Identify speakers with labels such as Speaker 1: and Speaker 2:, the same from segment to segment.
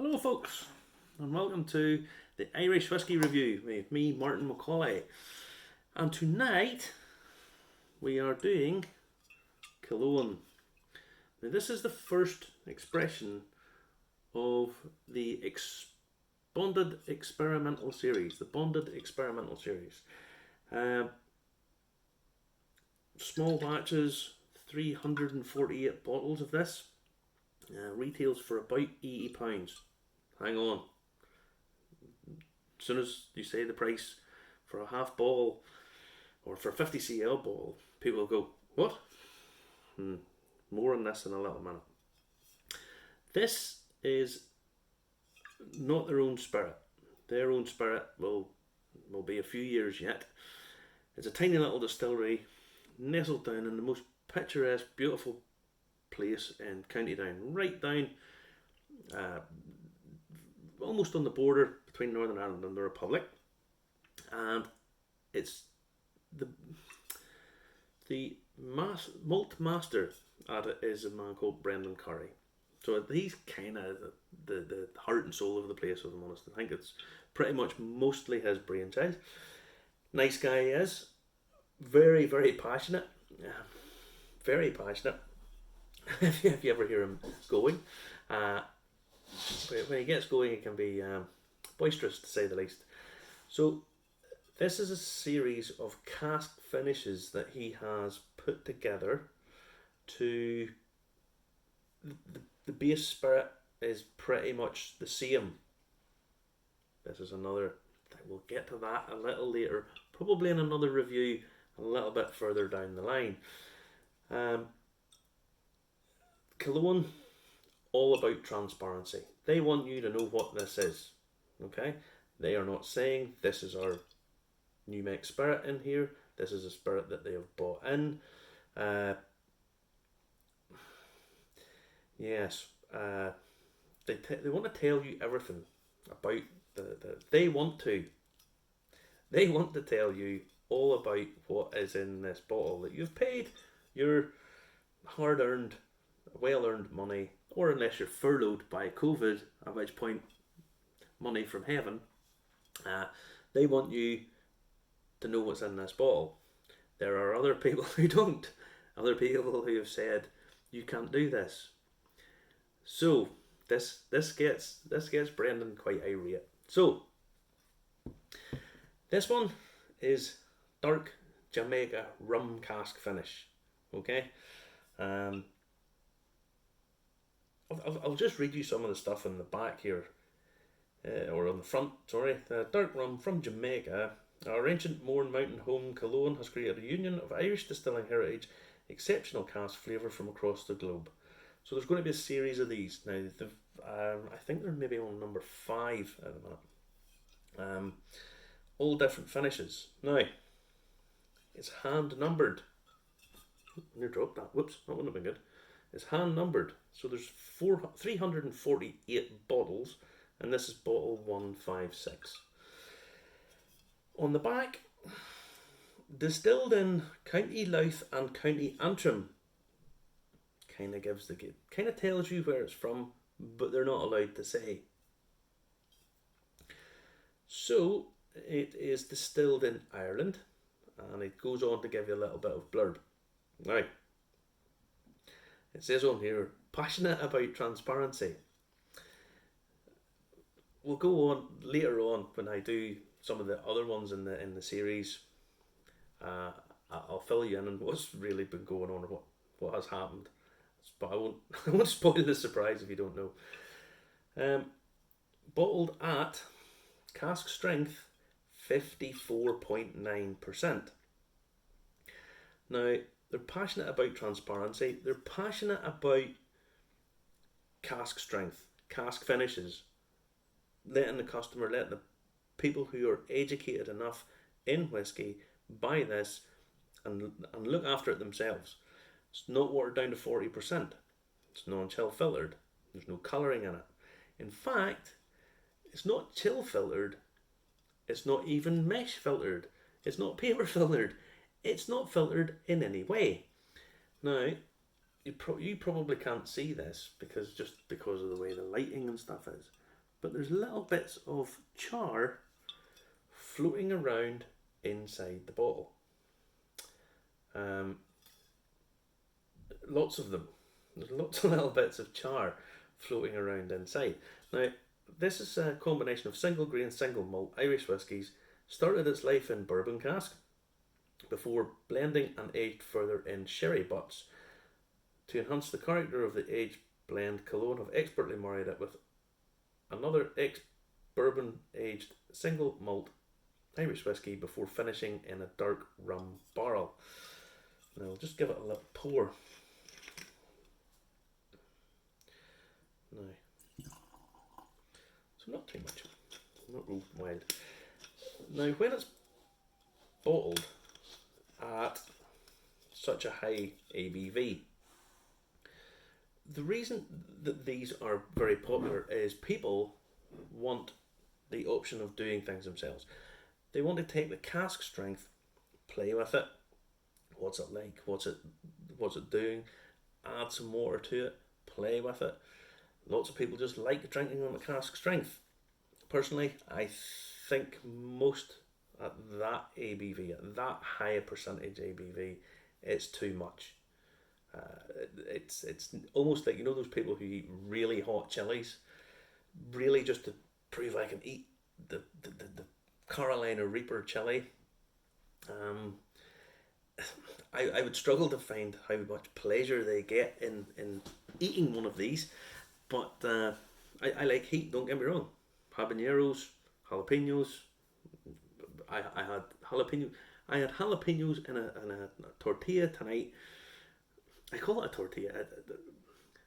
Speaker 1: Hello, folks, and welcome to the Irish Whiskey Review with me, Martin McCauley. And tonight we are doing Killowen. Now, this is the first expression of the bonded experimental series. Small batches, 348 bottles of this. Retails for about £80. Hang on. As soon as you say the price for a half bottle or for a 50cl bottle, people will go, what? More on this in a little minute. This is not their own spirit. Their own spirit will be a few years yet. It's a tiny little distillery nestled down in the most picturesque, beautiful place in County Down, right down almost on the border between Northern Ireland and the Republic, and it's the malt master at it is a man called Brendan Curry. So he's kind of the heart and soul of the place, if I'm honest. I think it's pretty much mostly his brainchild. Nice guy he is, very, very passionate, very passionate. If you ever hear him going, when he gets going, he can be boisterous, to say the least. So this is a series of cask finishes that he has put together. To the base spirit is pretty much the same. This is another thing. We'll get to that a little later, probably in another review a little bit further down the line. Killowen, all about transparency. They want you to know what this is. Okay? They are not saying this is our new make spirit in here. This is a spirit that they have bought in. Yes. They want to tell you everything about they want to tell you all about what is in this bottle, that you've paid your hard-earned, well-earned money, or unless you're furloughed by COVID, at which point money from heaven. They want you to know what's in this bottle. There are other people who don't. Other people who have said you can't do this. So this gets Brendan quite irate. So this one is dark Jamaica rum cask finish. Okay. I'll just read you some of the stuff in the back here, or on the front, sorry. Dark rum from Jamaica. Our ancient Mourne mountain home, Killowen, has created a union of Irish distilling heritage, exceptional cask flavour from across the globe. So there's going to be a series of these. Now, I think they're maybe on number 5 at the minute. All different finishes. Now, it's hand numbered. Near dropped that. Whoops, that wouldn't have been good. It's hand numbered, so there's 348 bottles, and this is bottle 156. On the back, distilled in County Louth and County Antrim. Kind of tells you where it's from, but they're not allowed to say. So it is distilled in Ireland, and it goes on to give you a little bit of blurb. Now, it says on here, passionate about transparency. We'll go on later on when I do some of the other ones in the series. I'll fill you in on what's really been going on, or what has happened. But I won't spoil the surprise if you don't know. Bottled at cask strength 54.9%. Now, they're passionate about transparency. They're passionate about cask strength, cask finishes, letting the people who are educated enough in whiskey buy this and look after it themselves. It's not watered down to 40%. It's non-chill filtered. There's no colouring in it. In fact, it's not chill filtered. It's not even mesh filtered. It's not paper filtered. It's not filtered in any way. Now, you probably can't see this because of the way the lighting and stuff is. but there's little bits of char floating around inside the bottle. Lots of them. There's lots of little bits of char floating around inside. Now, this is a combination of single grain, single malt Irish whiskies, started its life in bourbon cask before blending and aged further in sherry butts. To enhance the character of the aged blend, Killowen have expertly married it with another ex-bourbon aged single malt Irish whiskey before finishing in a dark rum barrel. Now I'll just give it a little pour. Now, so not too much, not real wild. Now when it's bottled at such a high ABV, the reason that these are very popular is people want the option of doing things themselves. They want to take the cask strength, play with it. What's it like? What's it doing? Add some water to it, play with it. Lots of people just like drinking on the cask strength. Personally, I think most at that ABV, at that high percentage ABV, it's too much. It's almost like, you know, those people who eat really hot chilies, really just to prove I can eat the Carolina Reaper chili. I would struggle to find how much pleasure they get in eating one of these, but I like heat, don't get me wrong. Habaneros, jalapenos. I had jalapenos in a tortilla tonight. I call it a tortilla.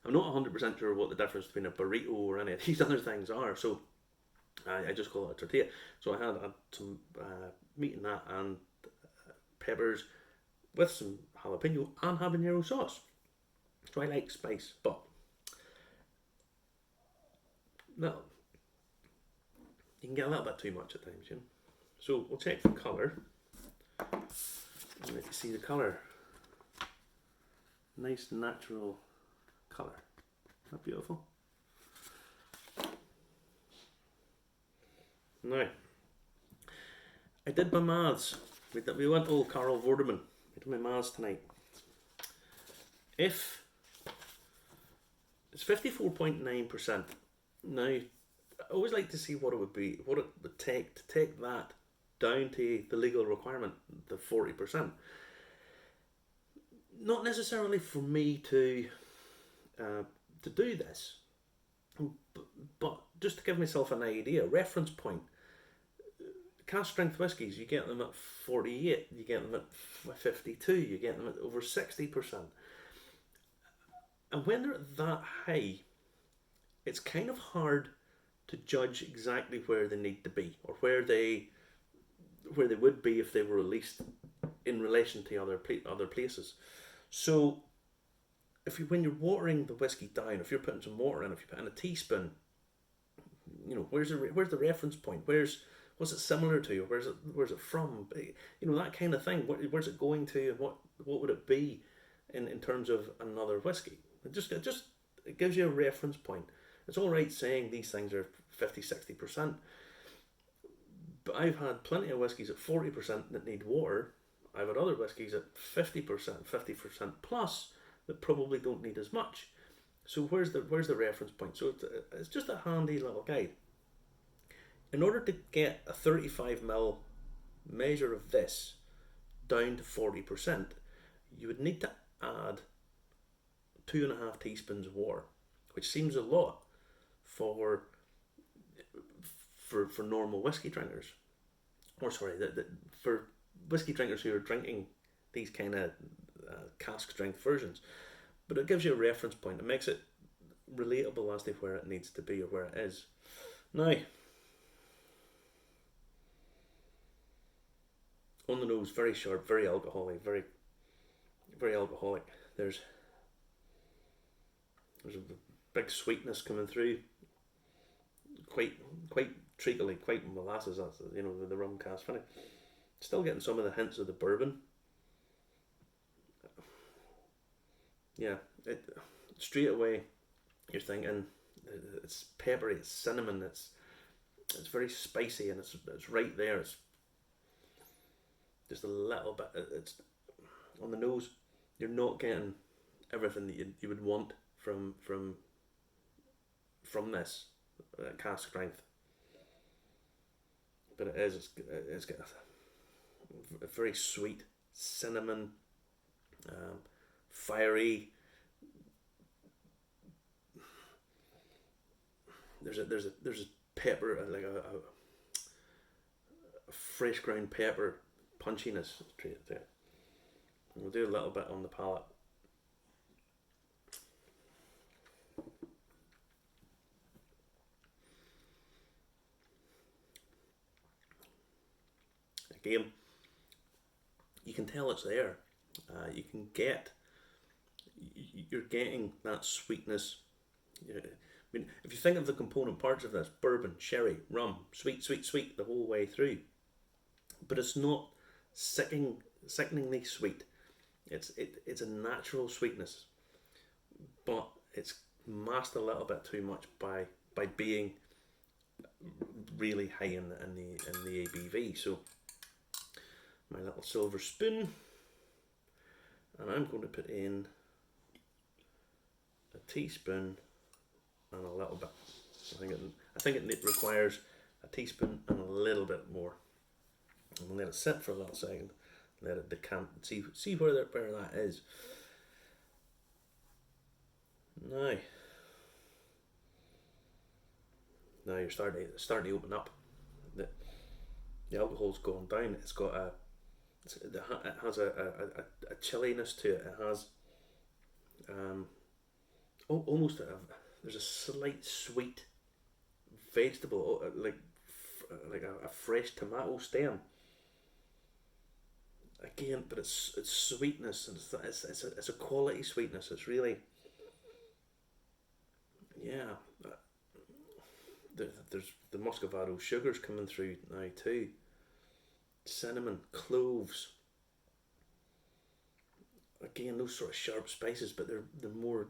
Speaker 1: I'm not 100% sure what the difference between a burrito or any of these other things are, so I just call it a tortilla. So I had some meat in that and peppers with some jalapeno and habanero sauce. So I like spice, but no, you can get a little bit too much at times, you know. So we'll check for colour. Let you see the colour. Nice natural colour. Isn't that beautiful? Now, I did my maths. We went old Carl Vorderman. I did my maths tonight. If it's 54.9%, now I always like to see what it would be, what it would take to take that down to the legal requirement, the 40%. Not necessarily for me to do this, but just to give myself an idea, reference point. Cask strength whiskies, you get them at 48, you get them at 52, you get them at over 60%. And when they're at that high, it's kind of hard to judge exactly where they need to be, or where they would be if they were released in relation to other places. So, when you're watering the whiskey down, if you're putting some water in, if you put in a teaspoon, you know, where's the reference point? What's it similar to? Where's it from? You know, that kind of thing. Where's it going to? And what would it be in terms of another whiskey? It gives you a reference point. It's all right saying these things are 50-60%, but I've had plenty of whiskies at 40% that need water. I've had other whiskies at 50%, 50% plus that probably don't need as much. So where's the reference point? So it's just a handy little guide. In order to get a 35ml measure of this down to 40%, you would need to add 2.5 teaspoons of water, which seems a lot for normal whiskey drinkers, or sorry, for whiskey drinkers who are drinking these kind of cask strength versions. But it gives you a reference point. It makes it relatable as to where it needs to be or where it is. Now, on the nose, very sharp, very alcoholic, very, very alcoholic. There's a big sweetness coming through. Quite treacly, quite molasses. That's, you know, the rum cask finish. Still getting some of the hints of the bourbon. Yeah, straight away you're thinking it's peppery, it's cinnamon, it's very spicy, and it's right there. It's just a little bit. It's on the nose. You're not getting everything that you would want from this cask strength, but it is. It's got a very sweet cinnamon, fiery. There's a pepper, like a fresh ground pepper punchiness to it. We'll do a little bit on the palate. Again, you can tell it's there. You're getting that sweetness. I mean, if you think of the component parts of this: bourbon, sherry, rum, sweet, sweet, sweet, the whole way through. But it's not sickeningly sweet. It's a natural sweetness, but it's masked a little bit too much by being really high in the ABV. So my little silver spoon, and I'm going to put in a teaspoon and a little bit. I think it requires a teaspoon and a little bit more. And let it sit for a little second. Let it decant. See where that is. Now you're starting to open up. The alcohol's gone down. It has a chilliness to it. It has almost there's a slight sweet vegetable, like a fresh tomato stem. Again, but it's sweetness, and it's a quality sweetness. It's really, yeah. There's the muscovado sugars coming through now too. Cinnamon, cloves. Again, those sort of sharp spices, but they're more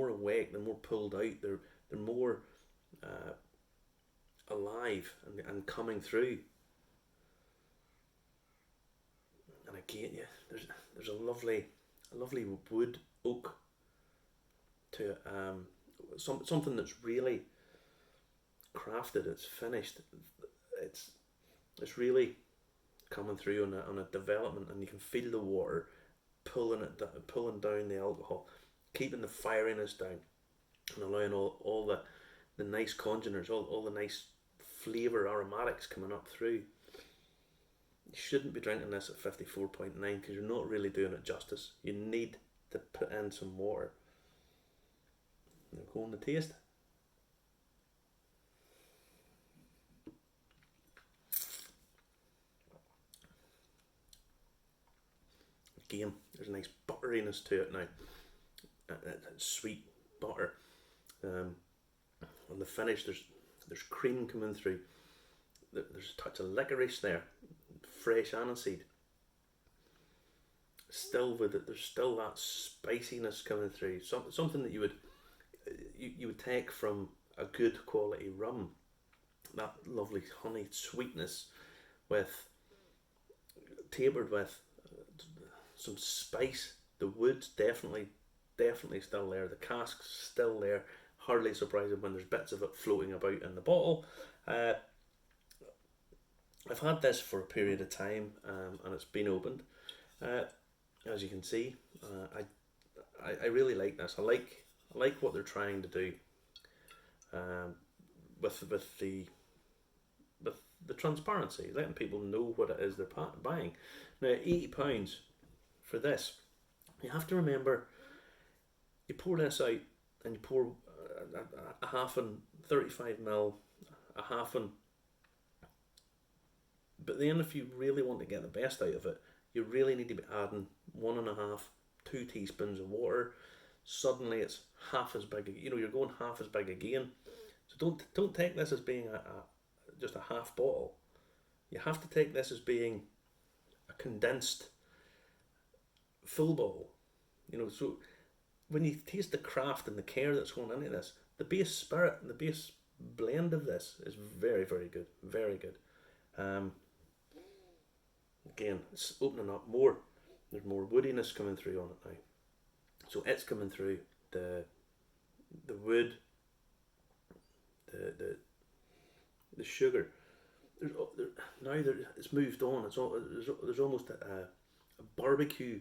Speaker 1: awake. They're more pulled out. They're more alive and coming through. And again, yeah, there's a lovely wood oak to it. Something that's really crafted. It's finished. It's really coming through on a development, and you can feel the water pulling down the alcohol, keeping the fieriness down, and allowing all the nice congeners, all the nice flavour aromatics coming up through. You shouldn't be drinking this at 54.9 because you're not really doing it justice. You need to put in some water. Now go on the taste. Again, there's a nice butteriness to it now. Sweet butter. On the finish, there's cream coming through. There's a touch of licorice there. Fresh aniseed. Still with it, there's still that spiciness coming through. Something that you would take from a good quality rum. That lovely honey sweetness, tapered with some spice. The wood's definitely still there. The cask's still there. Hardly surprising when there's bits of it floating about in the bottle. I've had this for a period of time, and it's been opened. As you can see, I really like this. I like what they're trying to do with the transparency, letting people know what it is they're buying. Now, £80 for this. You have to remember, you pour this out and you pour a half and 35ml, a half and. But then, if you really want to get the best out of it, you really need to be adding 1.5, 2 teaspoons of water. Suddenly, it's half as big. You're going half as big again. So don't take this as being just a half bottle. You have to take this as being a condensed full bottle. So when you taste the craft and the care that's going into this, the base spirit and the base blend of this is very, very good. Very good. Again, it's opening up more. There's more woodiness coming through on it now. So it's coming through the wood, the sugar. It's moved on. There's almost a barbecue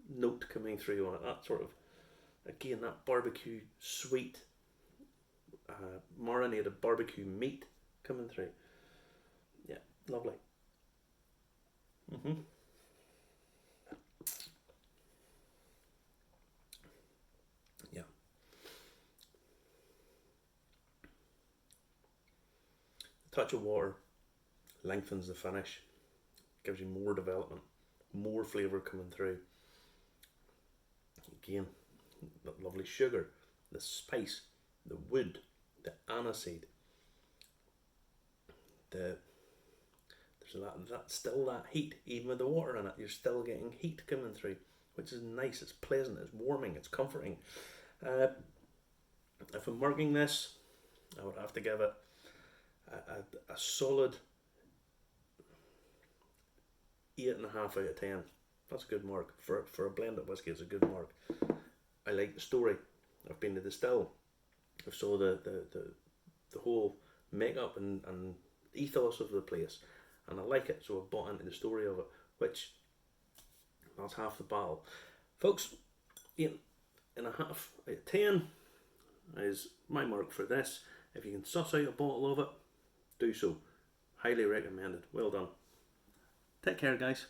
Speaker 1: note coming through on it. That sort of, again, that barbecue sweet, marinated barbecue meat coming through. Yeah, lovely. Yeah. A touch of water lengthens the finish, gives you more development, more flavour coming through. Again, the lovely sugar, the spice, the wood, the aniseed, there's still that heat, even with the water in it. You're still getting heat coming through, which is nice. It's pleasant. It's warming. It's comforting. If I'm marking this, I would have to give it a solid 8.5 out of 10. That's a good mark for a blended whiskey. It's a good mark. I like the story. I've been to the distill. I saw the whole makeup and ethos of the place, and I like it. So I've bought into the story of it, which that's half the battle, folks. 8.5 out of 10 is my mark for this. If you can suss out a bottle of it, do so. Highly recommended. Well done. Take care, guys.